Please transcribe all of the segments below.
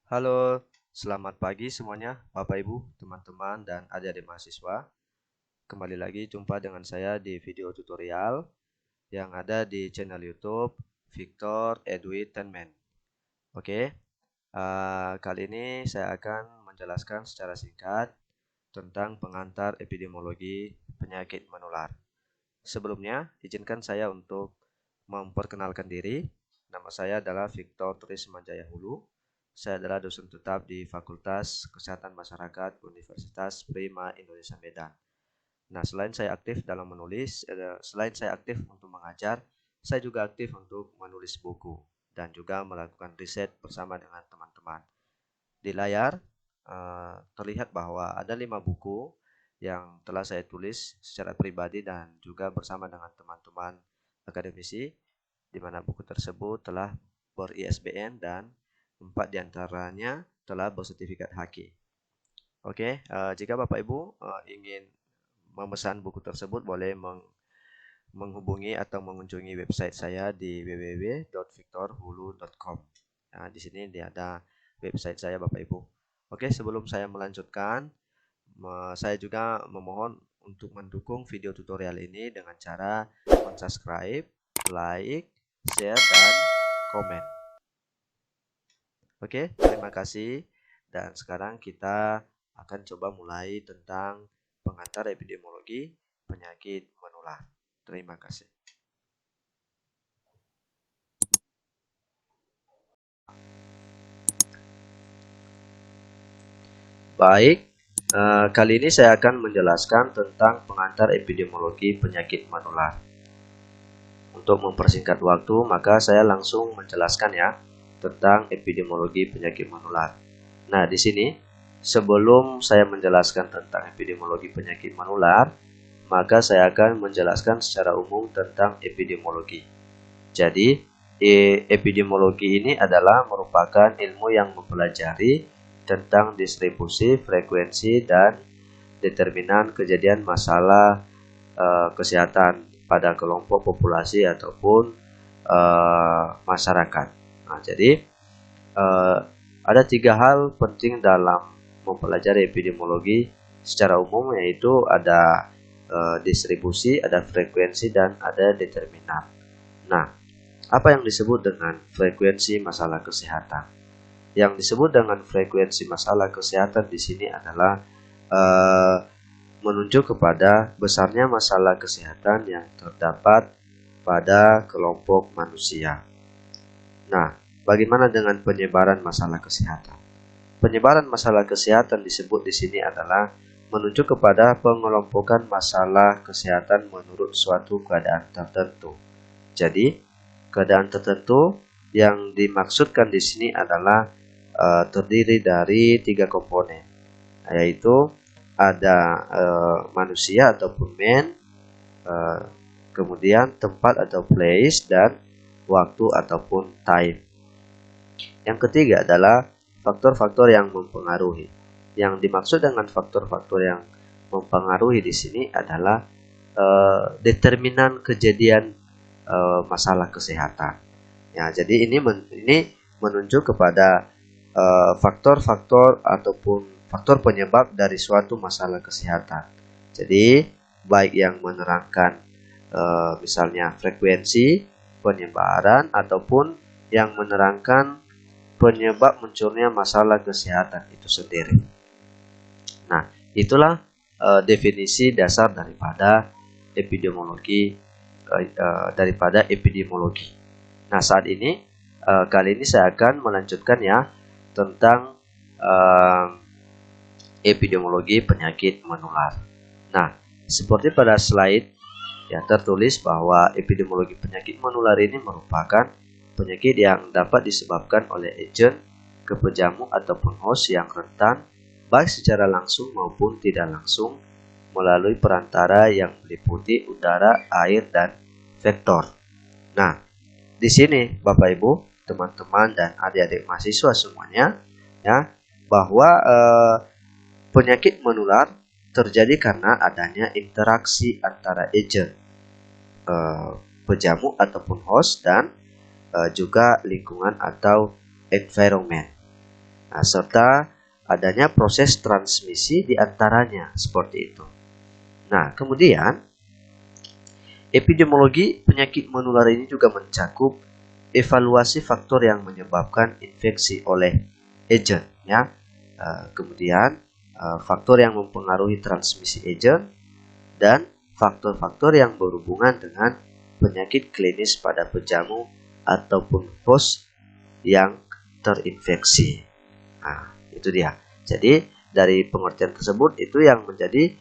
Halo, selamat pagi semuanya, Bapak Ibu, teman-teman, dan adik-adik mahasiswa. Kembali lagi jumpa dengan saya di video tutorial yang ada di channel YouTube Victor Edutainment. Oke, kali ini saya akan menjelaskan secara singkat tentang pengantar epidemiologi penyakit menular. Sebelumnya, izinkan saya untuk memperkenalkan diri. Nama saya adalah Victor Trismanjaya Hulu. Saya adalah dosen tetap di Fakultas Kesehatan Masyarakat Universitas Prima Indonesia Medan. Nah, selain saya aktif dalam menulis, selain saya aktif untuk mengajar, saya juga aktif untuk menulis buku dan juga melakukan riset bersama dengan teman-teman. Di layar terlihat bahwa ada 5 buku yang telah saya tulis secara pribadi dan juga bersama dengan teman-teman akademisi, di mana buku tersebut telah ber-ISBN dan 4 diantaranya telah bersertifikat HAKI. Oke, jika Bapak Ibu ingin memesan buku tersebut boleh menghubungi atau mengunjungi website saya di www.victorhulu.com. Nah, di sini ada website saya Bapak Ibu. Oke, sebelum saya melanjutkan, saya juga memohon untuk mendukung video tutorial ini dengan cara subscribe, like, share, dan komen. Oke, terima kasih. Dan sekarang kita akan coba mulai tentang pengantar epidemiologi penyakit menular. Terima kasih. Baik, kali ini saya akan menjelaskan tentang pengantar epidemiologi penyakit menular. Untuk mempersingkat waktu, maka saya langsung menjelaskan ya tentang epidemiologi penyakit menular. Nah, di sini sebelum saya menjelaskan tentang epidemiologi penyakit menular, maka saya akan menjelaskan secara umum tentang epidemiologi. Jadi, epidemiologi ini adalah merupakan ilmu yang mempelajari tentang distribusi, frekuensi, dan determinan kejadian masalah kesehatan pada kelompok populasi ataupun masyarakat. Nah, jadi ada 3 hal penting dalam mempelajari epidemiologi secara umum, yaitu ada distribusi, ada frekuensi, dan ada determinan. Nah, apa yang disebut dengan frekuensi masalah kesehatan? Yang disebut dengan frekuensi masalah kesehatan di sini adalah menunjuk kepada besarnya masalah kesehatan yang terdapat pada kelompok manusia. Nah, bagaimana dengan penyebaran masalah kesehatan? Penyebaran masalah kesehatan disebut di sini adalah menunjuk kepada pengelompokan masalah kesehatan menurut suatu keadaan tertentu. Jadi, keadaan tertentu yang dimaksudkan di sini adalah terdiri dari 3 komponen, yaitu ada manusia ataupun man, kemudian tempat atau place, dan waktu ataupun time. Yang ketiga adalah faktor-faktor yang mempengaruhi. Yang dimaksud dengan faktor-faktor yang mempengaruhi di sini adalah determinan kejadian masalah kesehatan. Ya, jadi ini menunjuk kepada faktor-faktor ataupun faktor penyebab dari suatu masalah kesehatan. Jadi baik yang menerangkan misalnya frekuensi penyebaran ataupun yang menerangkan penyebab munculnya masalah kesehatan itu sendiri. Nah, itulah definisi dasar daripada epidemiologi. Nah, saat ini kali ini saya akan melanjutkan ya tentang epidemiologi penyakit menular. Nah, seperti pada slide ya tertulis bahwa epidemiologi penyakit menular ini merupakan penyakit yang dapat disebabkan oleh agen, kepejamu ataupun host yang rentan baik secara langsung maupun tidak langsung melalui perantara yang meliputi udara, air, dan vektor. Nah, di sini Bapak Ibu, teman-teman, dan adik-adik mahasiswa semuanya ya, bahwa penyakit menular terjadi karena adanya interaksi antara agen, pejamu ataupun host, dan juga lingkungan atau environment. Nah, serta adanya proses transmisi di antaranya, seperti itu. Nah, kemudian epidemiologi penyakit menular ini juga mencakup evaluasi faktor yang menyebabkan infeksi oleh agent, ya. Kemudian faktor yang mempengaruhi transmisi agent dan faktor-faktor yang berhubungan dengan penyakit klinis pada pejamu ataupun host yang terinfeksi. Nah, itu dia. Jadi dari pengertian tersebut itu yang menjadi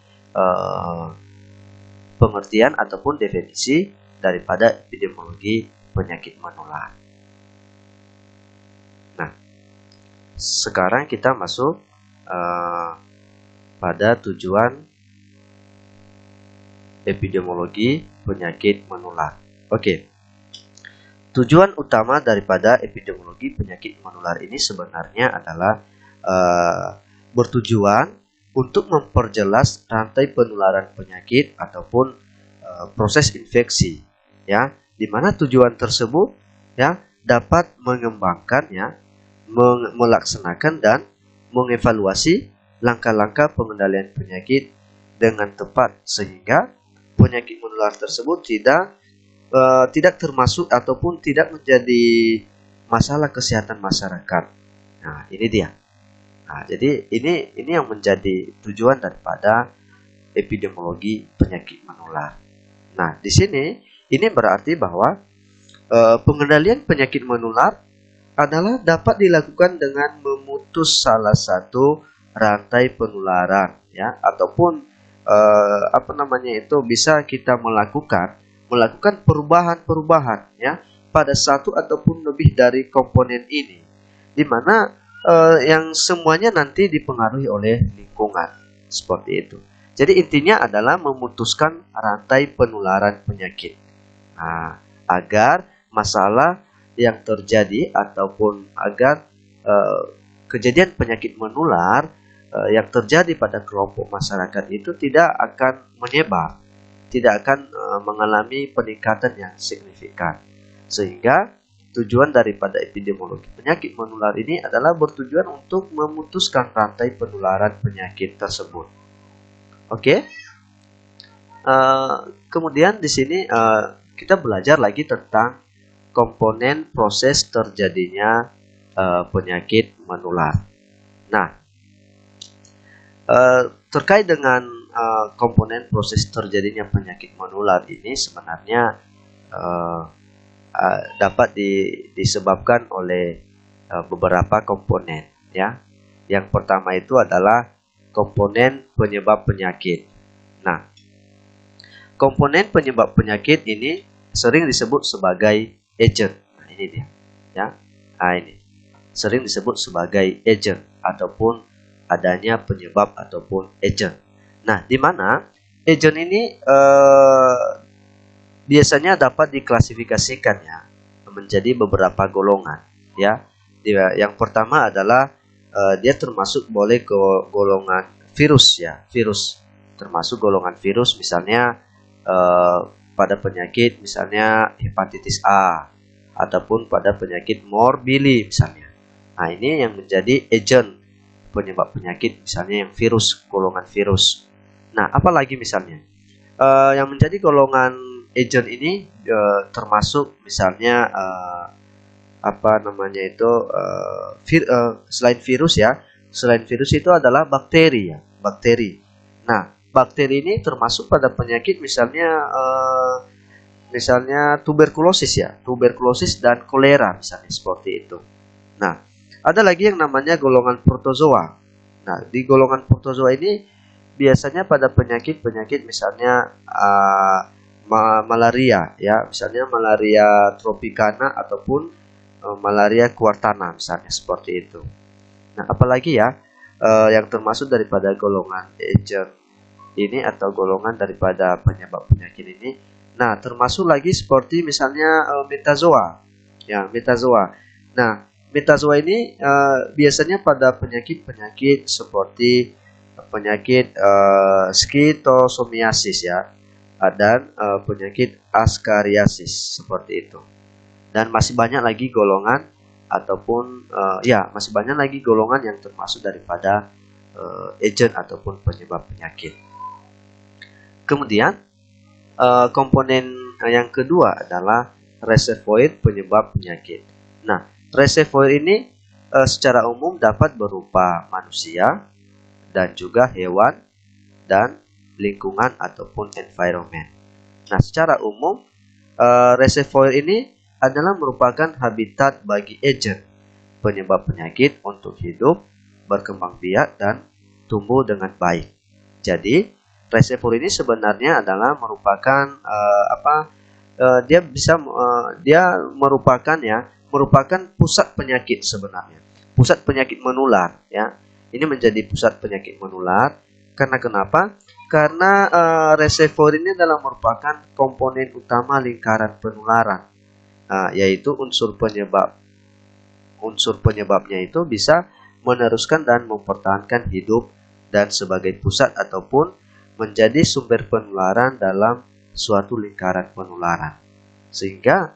pengertian ataupun definisi daripada epidemiologi penyakit menular. Nah, sekarang kita masuk pada tujuan epidemiologi penyakit menular. Oke. Tujuan utama daripada epidemiologi penyakit menular ini sebenarnya adalah bertujuan untuk memperjelas rantai penularan penyakit ataupun proses infeksi, ya, di mana tujuan tersebut ya dapat mengembangkan, ya, melaksanakan dan mengevaluasi langkah-langkah pengendalian penyakit dengan tepat sehingga penyakit menular tersebut tidak termasuk ataupun tidak menjadi masalah kesehatan masyarakat. Nah, ini dia. Nah, jadi ini yang menjadi tujuan daripada epidemiologi penyakit menular. Nah, di sini ini berarti bahwa pengendalian penyakit menular adalah dapat dilakukan dengan memutus salah satu rantai penularan, ya, ataupun bisa kita melakukan perubahan-perubahan, ya, pada satu ataupun lebih dari komponen ini, di mana yang semuanya nanti dipengaruhi oleh lingkungan, seperti itu. Jadi intinya adalah memutuskan rantai penularan penyakit. Nah, agar masalah yang terjadi ataupun agar kejadian penyakit menular yang terjadi pada kelompok masyarakat itu tidak akan menyebar, tidak akan mengalami peningkatan yang signifikan. Sehingga tujuan daripada epidemiologi penyakit menular ini adalah bertujuan untuk memutuskan rantai penularan penyakit tersebut. Oke. Kemudian di sini kita belajar lagi tentang komponen proses terjadinya penyakit menular. Nah, terkait dengan komponen proses terjadinya penyakit menular ini sebenarnya dapat disebabkan oleh beberapa komponen, ya. Yang pertama itu adalah komponen penyebab penyakit. Nah, komponen penyebab penyakit ini sering disebut sebagai agent. Nah, ini dia, ya. Nah, ini sering disebut sebagai agent ataupun adanya penyebab ataupun agent. Nah, di mana agent ini biasanya dapat diklasifikasikan, ya, menjadi beberapa golongan, ya. Yang pertama adalah dia termasuk boleh ke golongan virus, ya, virus, termasuk golongan virus misalnya pada penyakit misalnya hepatitis A ataupun pada penyakit morbili misalnya. Nah, ini yang menjadi agent penyebab penyakit misalnya yang virus, golongan virus. Nah, apalagi misalnya yang menjadi golongan agent ini termasuk misalnya selain virus, ya, selain virus itu adalah bakteri, ya, bakteri. Nah, bakteri ini termasuk pada penyakit misalnya tuberkulosis, ya, tuberkulosis dan kolera misalnya, seperti itu. Nah, ada lagi yang namanya golongan protozoa. Nah, di golongan protozoa ini biasanya pada penyakit-penyakit misalnya malaria, ya, misalnya malaria tropicana ataupun malaria quartana misalnya, seperti itu. Nah, apalagi ya yang termasuk daripada golongan agent ini atau golongan daripada penyebab penyakit ini. Nah, termasuk lagi seperti misalnya metazoa, ya, metazoa. Nah, metazoa ini biasanya pada penyakit-penyakit seperti penyakit skitosomiasis, ya, dan penyakit askariasis, seperti itu. Dan masih banyak lagi golongan ataupun ya masih banyak lagi golongan yang termasuk daripada agent ataupun penyebab penyakit. Kemudian komponen yang kedua adalah reservoir penyebab penyakit. Nah, reservoir ini secara umum dapat berupa manusia dan juga hewan dan lingkungan ataupun environment. Nah, secara umum reservoir ini adalah merupakan habitat bagi agent penyebab penyakit untuk hidup, berkembang biak dan tumbuh dengan baik. Jadi, reservoir ini sebenarnya adalah merupakan dia merupakan pusat penyakit sebenarnya. Pusat penyakit menular ya. Ini menjadi pusat penyakit menular karena kenapa? Karena reservoir ini adalah merupakan komponen utama lingkaran penularan. Yaitu unsur penyebabnya itu bisa meneruskan dan mempertahankan hidup dan sebagai pusat ataupun menjadi sumber penularan dalam suatu lingkaran penularan. Sehingga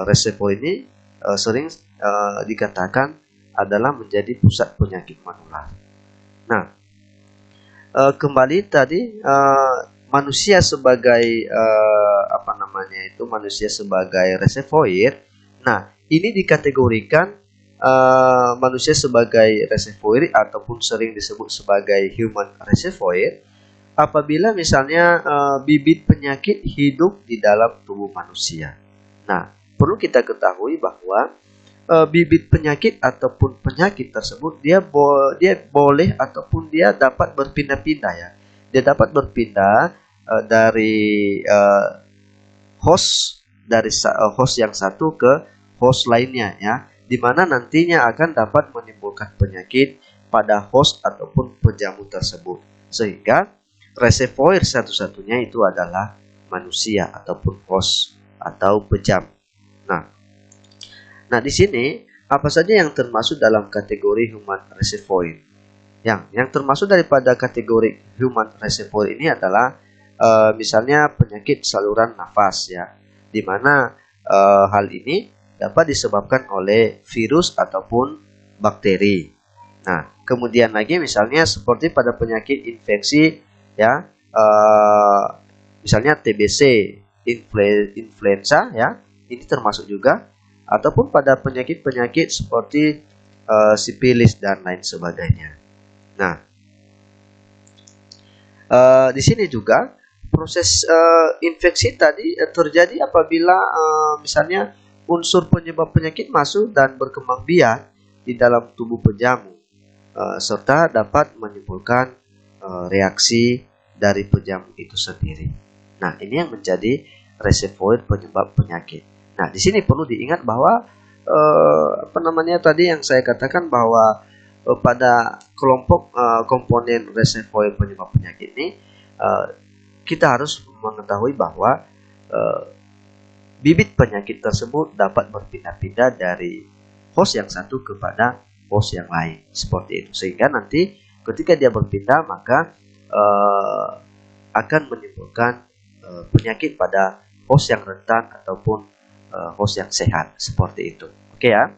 reservoir ini sering dikatakan adalah menjadi pusat penyakit menular. Nah, kembali tadi manusia sebagai manusia sebagai reservoir. Nah, ini dikategorikan manusia sebagai reservoir ataupun sering disebut sebagai human reservoir apabila misalnya bibit penyakit hidup di dalam tubuh manusia. Nah, perlu kita ketahui bahwa bibit penyakit ataupun penyakit tersebut dia boleh ataupun dia dapat berpindah-pindah ya. Dia dapat berpindah dari host yang satu ke host lainnya ya, di mana nantinya akan dapat menimbulkan penyakit pada host ataupun penjamu tersebut. Sehingga reservoir satu-satunya itu adalah manusia ataupun host atau pejam. Nah, di sini apa saja yang termasuk dalam kategori human reservoir? Yang termasuk daripada kategori human reservoir ini adalah misalnya penyakit saluran nafas ya, di mana hal ini dapat disebabkan oleh virus ataupun bakteri. Nah, kemudian lagi misalnya seperti pada penyakit infeksi ya, misalnya TBC, influenza ya, ini termasuk juga, ataupun pada penyakit-penyakit seperti sipilis dan lain sebagainya. Nah, di sini juga proses infeksi tadi terjadi apabila misalnya unsur penyebab penyakit masuk dan berkembang biak di dalam tubuh penjamu, serta dapat menimbulkan reaksi dari penjamu itu sendiri. Nah, ini yang menjadi reservoir penyebab penyakit. Nah, di sini perlu diingat bahwa tadi yang saya katakan bahwa pada kelompok komponen reservoir penyebab penyakit ini kita harus mengetahui bahwa bibit penyakit tersebut dapat berpindah-pindah dari host yang satu kepada host yang lain seperti itu, sehingga nanti ketika dia berpindah maka akan menimbulkan penyakit pada host yang rentan ataupun host yang sehat seperti itu. Oke ya.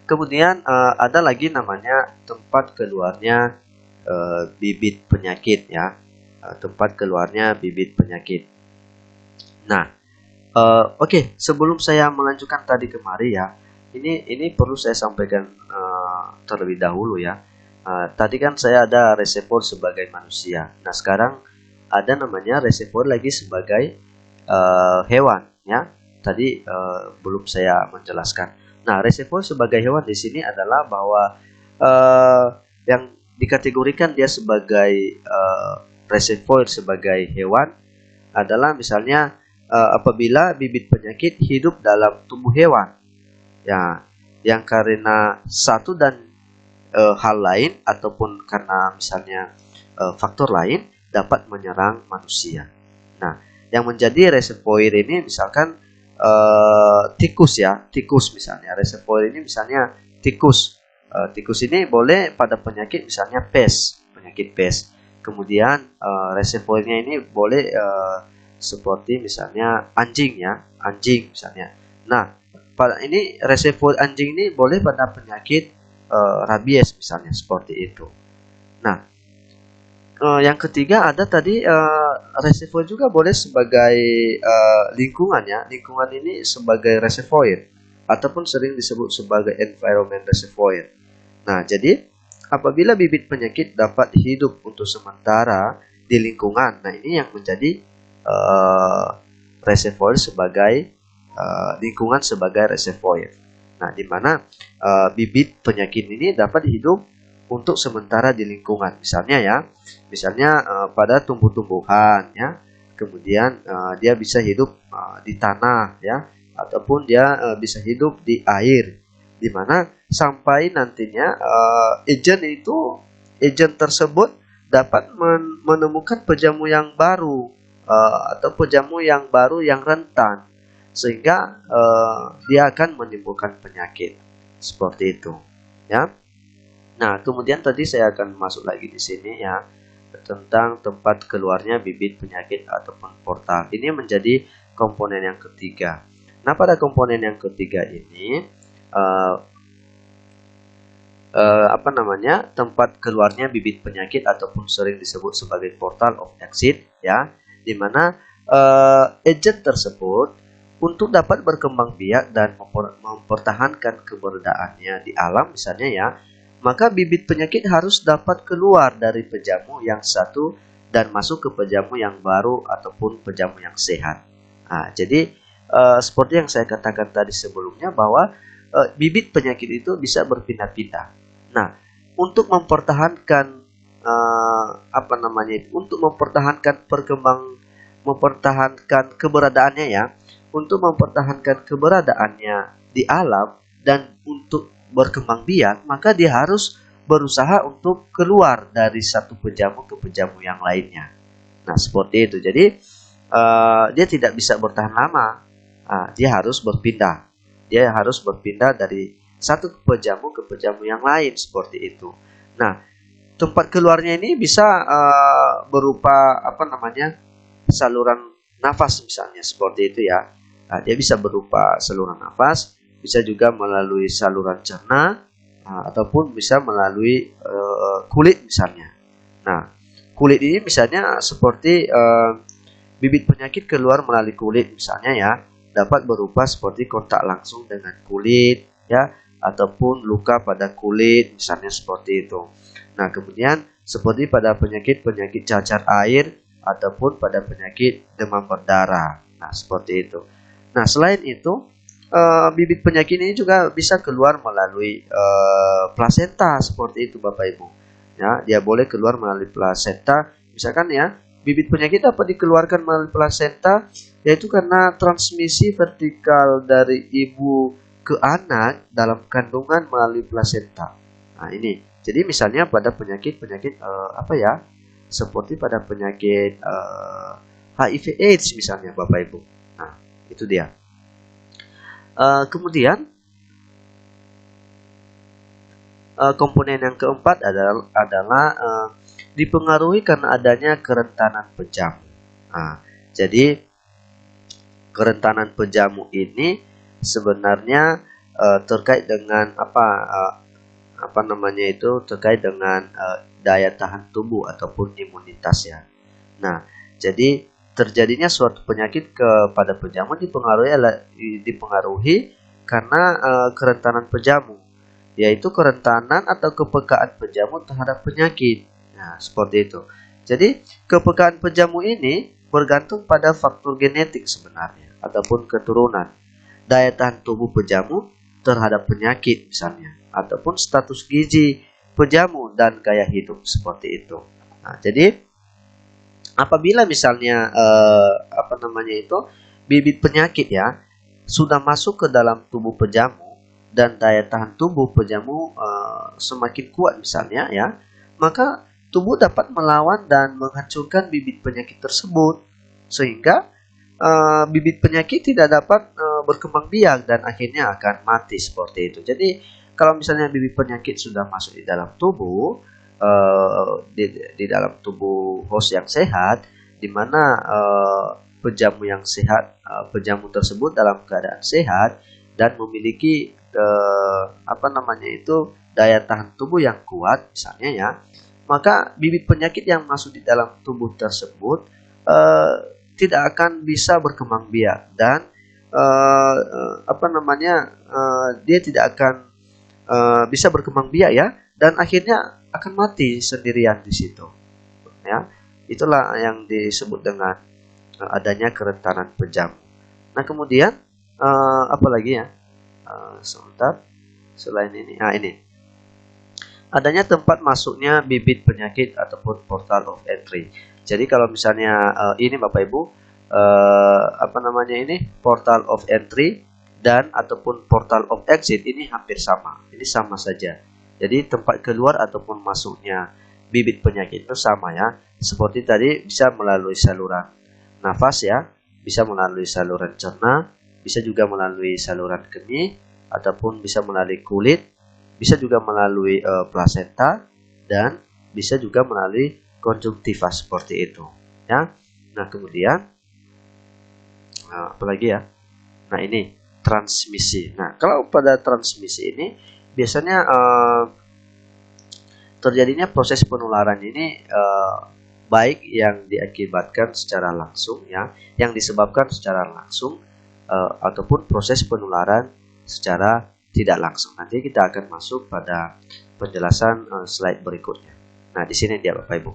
Kemudian ada lagi namanya tempat keluarnya bibit penyakit ya. Tempat keluarnya bibit penyakit. Nah, oke, sebelum saya melanjutkan tadi kemari ya, ini perlu saya sampaikan terlebih dahulu ya. Tadi kan saya ada reservoir sebagai manusia. Nah, sekarang ada namanya reservoir lagi sebagai hewan ya. Tadi belum saya menjelaskan. Nah, reservoir sebagai hewan di sini adalah bahwa yang dikategorikan dia sebagai reservoir sebagai hewan adalah misalnya apabila bibit penyakit hidup dalam tubuh hewan ya, yang karena satu dan hal lain ataupun karena misalnya faktor lain dapat menyerang manusia. Nah, yang menjadi reservoir ini misalkan tikus ya, tikus misalnya. Reservoir ini misalnya tikus. Tikus ini boleh pada penyakit misalnya pes, penyakit pes. Kemudian reservoirnya ini boleh seperti misalnya anjing ya, anjing misalnya. Nah, ini reservoir anjing ini boleh pada penyakit rabies misalnya seperti itu. Nah, yang ketiga ada tadi reservoir juga boleh sebagai lingkungan ya. Lingkungan ini sebagai reservoir ataupun sering disebut sebagai environment reservoir. Nah, jadi apabila bibit penyakit dapat hidup untuk sementara di lingkungan, nah ini yang menjadi reservoir sebagai lingkungan sebagai reservoir. Nah, di mana bibit penyakit ini dapat hidup untuk sementara di lingkungan. Misalnya pada tumbuh-tumbuhan ya. Kemudian dia bisa hidup di tanah ya, ataupun dia bisa hidup di air. Di mana sampai nantinya agen tersebut dapat menemukan pejamu yang baru atau pejamu yang baru yang rentan, sehingga dia akan menimbulkan penyakit seperti itu ya. Nah, kemudian tadi saya akan masuk lagi di sini ya, tentang tempat keluarnya bibit penyakit ataupun portal. Ini menjadi komponen yang ketiga. Nah, pada komponen yang ketiga ini tempat keluarnya bibit penyakit ataupun sering disebut sebagai portal of exit ya, di mana agen tersebut untuk dapat berkembang biak dan mempertahankan keberadaannya di alam misalnya ya, maka bibit penyakit harus dapat keluar dari pejamu yang satu dan masuk ke pejamu yang baru ataupun pejamu yang sehat. Nah, jadi seperti yang saya katakan tadi sebelumnya bahwa bibit penyakit itu bisa berpindah-pindah. Nah, untuk mempertahankan untuk mempertahankan keberadaannya ya, untuk mempertahankan keberadaannya di alam dan untuk berkembang biak, maka dia harus berusaha untuk keluar dari satu pejamu ke pejamu yang lainnya. Nah, seperti itu. Jadi dia tidak bisa bertahan lama. Dia harus berpindah. Dia harus berpindah dari satu pejamu ke pejamu yang lain seperti itu. Nah, tempat keluarnya ini bisa berupa saluran nafas misalnya seperti itu ya. Nah, dia bisa berupa saluran nafas, bisa juga melalui saluran cerna, ataupun bisa melalui kulit misalnya. Nah, kulit ini misalnya seperti bibit penyakit keluar melalui kulit misalnya ya, dapat berupa seperti kontak langsung dengan kulit ya, ataupun luka pada kulit misalnya seperti itu. Nah, kemudian seperti pada penyakit-penyakit cacar air ataupun pada penyakit demam berdarah. Nah, seperti itu. Nah, selain itu bibit penyakit ini juga bisa keluar melalui plasenta seperti itu Bapak Ibu. Ya, dia boleh keluar melalui plasenta. Misalkan ya, bibit penyakit dapat dikeluarkan melalui plasenta yaitu karena transmisi vertikal dari ibu ke anak dalam kandungan melalui plasenta. Nah, ini. Jadi misalnya pada penyakit-penyakit seperti pada penyakit HIV/AIDS misalnya Bapak Ibu. Nah, itu dia. Kemudian komponen yang keempat adalah dipengaruhi karena adanya kerentanan pejamu. Nah, jadi kerentanan pejamu ini sebenarnya terkait dengan terkait dengan daya tahan tubuh ataupun imunitas ya. Nah, jadi terjadinya suatu penyakit kepada pejamu dipengaruhi karena kerentanan pejamu, yaitu kerentanan atau kepekaan pejamu terhadap penyakit. Nah, seperti itu. Jadi, kepekaan pejamu ini bergantung pada faktor genetik sebenarnya ataupun keturunan, daya tahan tubuh pejamu terhadap penyakit misalnya, ataupun status gizi pejamu dan gaya hidup seperti itu. Nah, jadi apabila misalnya bibit penyakit ya sudah masuk ke dalam tubuh pejamu dan daya tahan tubuh pejamu semakin kuat misalnya ya, maka tubuh dapat melawan dan menghancurkan bibit penyakit tersebut sehingga bibit penyakit tidak dapat berkembang biak dan akhirnya akan mati seperti itu. Jadi kalau misalnya bibit penyakit sudah masuk di dalam tubuh, di dalam tubuh host yang sehat, di mana pejamu yang sehat, pejamu tersebut dalam keadaan sehat, dan memiliki daya tahan tubuh yang kuat misalnya ya, maka bibit penyakit yang masuk di dalam tubuh tersebut tidak akan bisa berkembang biak dan dia tidak akan bisa berkembang biak ya, dan akhirnya akan mati sendirian di situ ya. Itulah yang disebut dengan adanya kerentanan pejamu. Nah kemudian apalagi ya, sebentar, selain ini, ini adanya tempat masuknya bibit penyakit ataupun portal of entry. Jadi kalau misalnya ini Bapak Ibu, portal of entry dan ataupun portal of exit ini hampir sama, ini sama saja. Jadi tempat keluar ataupun masuknya bibit penyakit itu sama ya, seperti tadi bisa melalui saluran nafas ya, bisa melalui saluran cerna, bisa juga melalui saluran kemih, ataupun bisa melalui kulit, bisa juga melalui plasenta, dan bisa juga melalui konjungtiva seperti itu ya. Nah kemudian apalagi ya, nah ini transmisi. Nah kalau pada transmisi ini biasanya terjadinya proses penularan ini baik yang diakibatkan secara langsung ya, yang disebabkan secara langsung ataupun proses penularan secara tidak langsung. Nanti kita akan masuk pada penjelasan slide berikutnya. Nah di sini dia Bapak Ibu.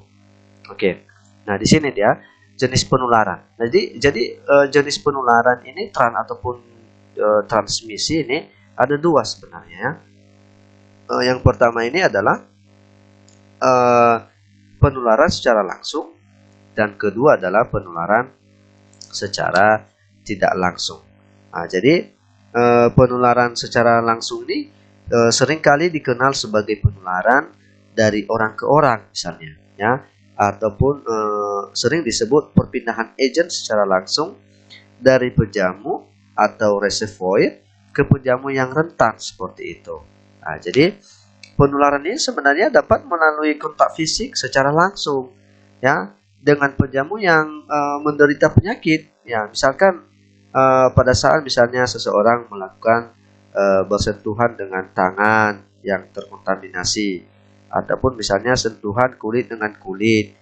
Oke. Nah di sini dia jenis penularan. Jadi jenis penularan ini transmisi ini ada dua sebenarnya ya. Yang pertama ini adalah penularan secara langsung, dan kedua adalah penularan secara tidak langsung. Nah, jadi penularan secara langsung ini seringkali dikenal sebagai penularan dari orang ke orang misalnya ya, ataupun sering disebut perpindahan agent secara langsung dari pejamu atau reservoir ke pejamu yang rentan seperti itu. Nah, jadi penularan ini sebenarnya dapat melalui kontak fisik secara langsung ya dengan pejamu yang menderita penyakit ya. Misalkan pada saat misalnya seseorang melakukan bersentuhan dengan tangan yang terkontaminasi, ataupun misalnya sentuhan kulit dengan kulit,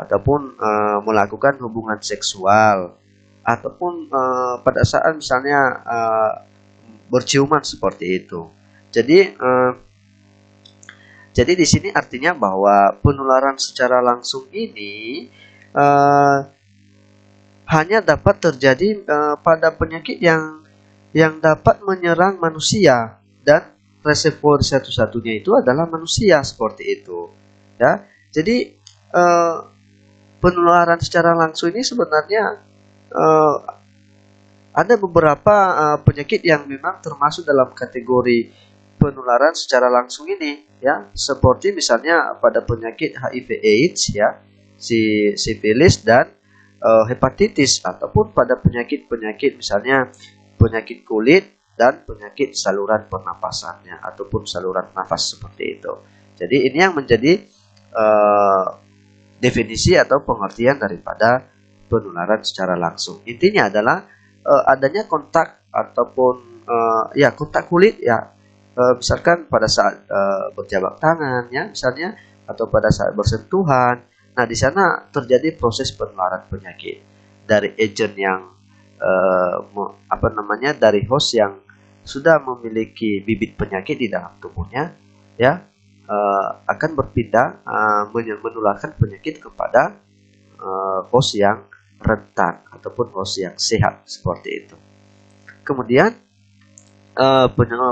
ataupun melakukan hubungan seksual, ataupun pada saat misalnya berciuman seperti itu. Jadi di sini artinya bahwa penularan secara langsung ini hanya dapat terjadi pada penyakit yang dapat menyerang manusia, dan reservoir satu-satunya itu adalah manusia seperti itu ya. Jadi penularan secara langsung ini sebenarnya ada beberapa penyakit yang memang termasuk dalam kategori penularan secara langsung ini ya, seperti misalnya pada penyakit HIV/AIDS ya, sifilis dan hepatitis, ataupun pada penyakit-penyakit misalnya penyakit kulit dan penyakit saluran pernapasannya ataupun saluran nafas seperti itu. Jadi ini yang menjadi definisi atau pengertian daripada penularan secara langsung. Intinya adalah adanya kontak ataupun kontak kulit ya, misalkan pada saat berjabat tangan ya misalnya, atau pada saat bersentuhan. Nah di sana terjadi proses penularan penyakit dari agent yang dari host yang sudah memiliki bibit penyakit di dalam tubuhnya ya, akan berpindah menularkan penyakit kepada host yang rentan ataupun host yang sehat seperti itu. Kemudian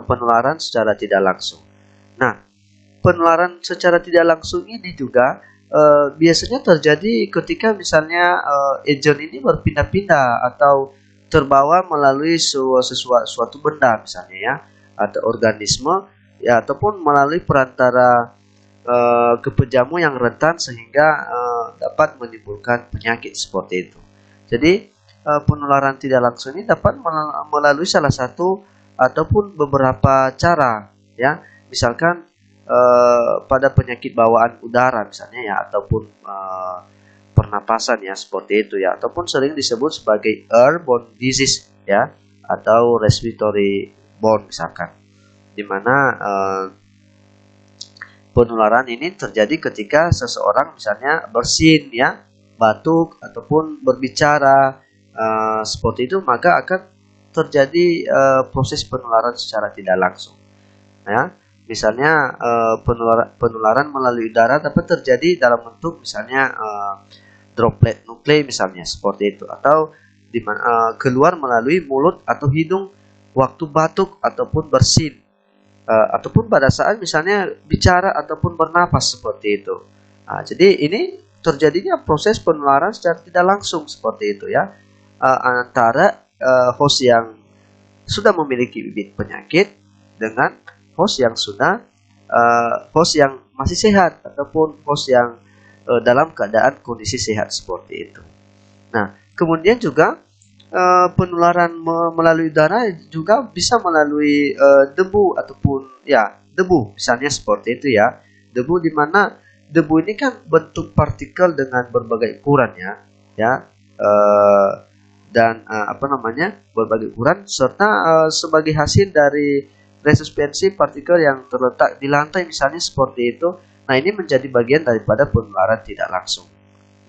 penularan secara tidak langsung. Nah, penularan secara tidak langsung ini juga biasanya terjadi ketika misalnya agent ini berpindah-pindah atau terbawa melalui suatu benda misalnya ya, atau organisme ya, ataupun melalui perantara ke pejamu yang rentan sehingga dapat menimbulkan penyakit seperti itu. Jadi penularan tidak langsung ini dapat melalui salah satu ataupun beberapa cara ya, misalkan pada penyakit bawaan udara misalnya ya, ataupun pernapasan ya seperti itu ya, ataupun sering disebut sebagai airborne disease ya, atau respiratory airborne misalkan, di mana penularan ini terjadi ketika seseorang misalnya bersin ya, batuk ataupun berbicara seperti itu, maka akan terjadi proses penularan secara tidak langsung ya. Misalnya penularan melalui udara dapat terjadi dalam bentuk misalnya droplet nuklei misalnya seperti itu, atau keluar melalui mulut atau hidung waktu batuk ataupun bersin, ataupun pada saat misalnya bicara ataupun bernapas seperti itu. Nah, jadi ini terjadinya proses penularan secara tidak langsung seperti itu ya, antara host yang sudah memiliki bibit penyakit dengan host yang host yang masih sehat ataupun host yang dalam keadaan kondisi sehat seperti itu. Nah, kemudian juga penularan melalui udara juga bisa melalui debu ataupun ya debu misalnya seperti itu ya. Debu di mana debu ini kan bentuk partikel dengan berbagai ukuran ya, dan berbagai ukuran serta sebagai hasil dari resuspensi partikel yang terletak di lantai misalnya seperti itu. Nah, ini menjadi bagian daripada penularan tidak langsung.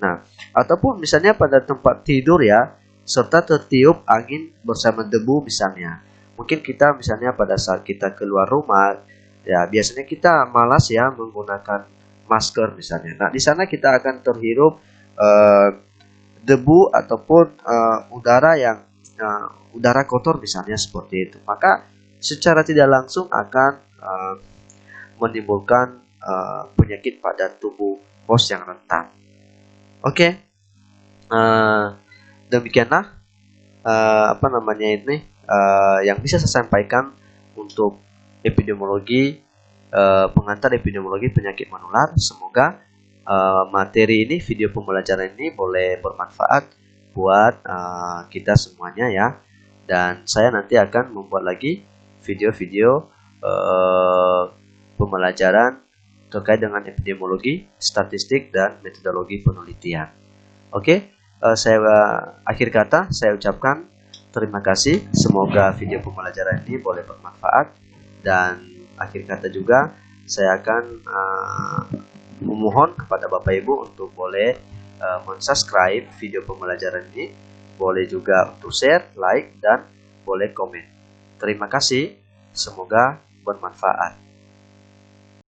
Nah, ataupun misalnya pada tempat tidur ya, serta tertiup angin bersama debu misalnya. Mungkin kita misalnya pada saat kita keluar rumah ya, biasanya kita malas ya menggunakan masker misalnya. Nah, di sana kita akan terhirup debu ataupun udara yang udara kotor misalnya seperti itu. Maka secara tidak langsung akan menimbulkan penyakit pada tubuh host yang rentan. Oke, demikianlah yang bisa saya sampaikan untuk epidemiologi, pengantar epidemiologi penyakit menular. Semoga materi ini, video pembelajaran ini boleh bermanfaat buat kita semuanya ya. Dan saya nanti akan membuat lagi video-video pembelajaran terkait dengan epidemiologi, statistik, dan metodologi penelitian. Oke, akhir kata saya ucapkan terima kasih. Semoga video pembelajaran ini boleh bermanfaat. Dan akhir kata juga saya akan memohon kepada Bapak Ibu untuk boleh mensubscribe video pembelajaran ini. Boleh juga untuk share, like, dan boleh komen. Terima kasih. Semoga bermanfaat.